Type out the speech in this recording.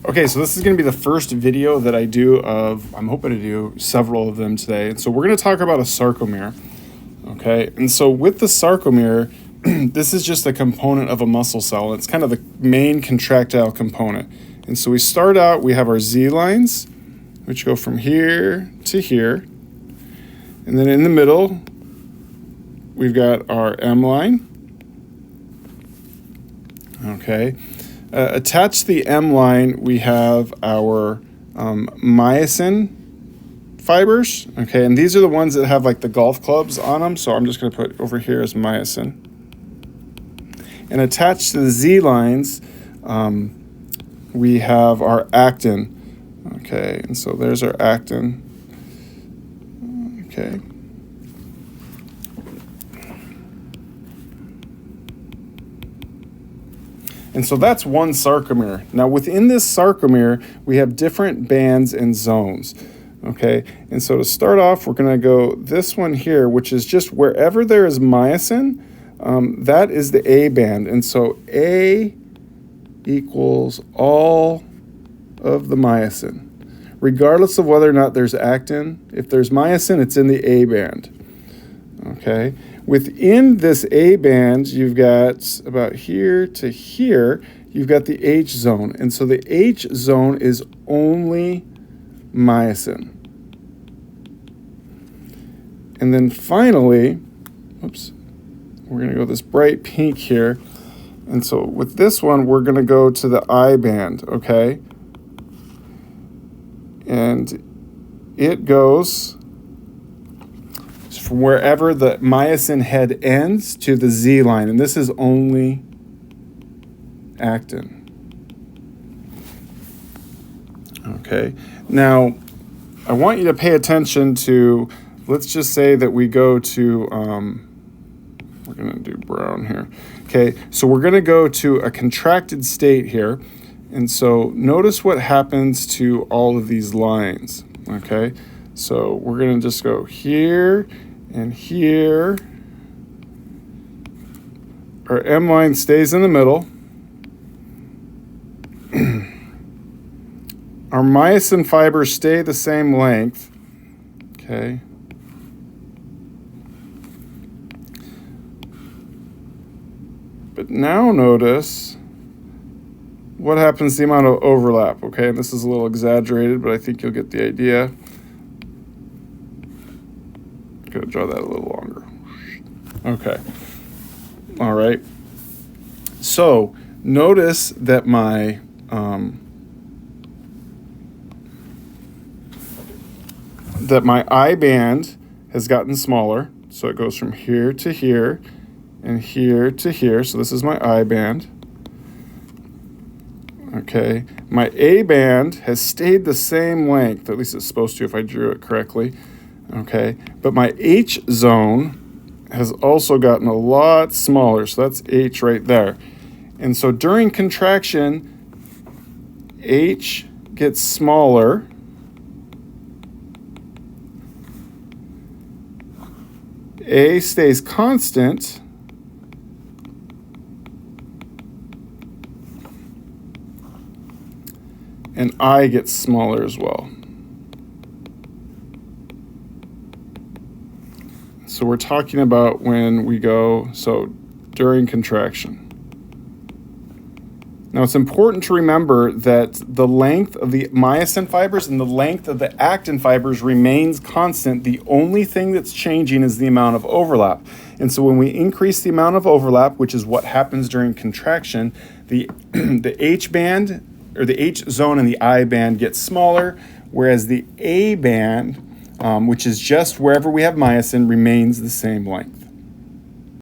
Okay, so this is going to be the first video that I do of, I'm hoping to do several of them today. And so we're going to talk about a sarcomere. Okay, and so with the sarcomere, this is just a component of a muscle cell. It's kind of the main contractile component. And so we start out, we have our Z lines, which go from here to here. And then in the middle, we've got our M line. Okay. Attached to the M line, we have our myosin fibers. Okay, and these are the ones that have like the golf clubs on them. So I'm just going to put over here as myosin. And attached to the Z lines, we have our actin. Okay, and so there's our actin. Okay. And so that's one sarcomere. Now within this sarcomere, we have different bands and zones. Okay, and so to start off, we're going to go this one here, which is just wherever there is myosin, that is the A band. And so A equals all of the myosin, regardless of whether or not there's actin. If there's myosin, it's in the A band. Okay. Within this A band, you've got about here to here, you've got the H zone. And so the H zone is only myosin. And then finally, oops, we're going to go this bright pink here. And so with this one, we're going to go to the I band, okay? And it goes from wherever the myosin head ends to the Z line, and this is only actin. Okay, now I want you to pay attention to, let's just say that we go to, we're going to do brown here. Okay, so we're going to go to a contracted state here, and so notice what happens to all of these lines. Okay, so we're going to just go here and here. Our M line stays in the middle. Our myosin fibers stay the same length. Okay. But now notice what happens to the amount of overlap. Okay, and this is a little exaggerated, but I think you'll get the idea. Going to draw that a little longer. Okay. All right. So notice that my I band has gotten smaller. So it goes from here to here and here to here. So this is my I band. Okay. My A band has stayed the same length. At least it's supposed to if I drew it correctly. Okay, but my H zone has also gotten a lot smaller, so that's H right there. And so during contraction, H gets smaller. A stays constant. And I gets smaller as well. So we're talking about when we go, so during contraction. Now it's important to remember that the length of the myosin fibers and the length of the actin fibers remains constant. The only thing that's changing is the amount of overlap. And so when we increase the amount of overlap, which is what happens during contraction, the H band or the H zone and the I band get smaller, whereas the A band, which is just wherever we have myosin, remains the same length.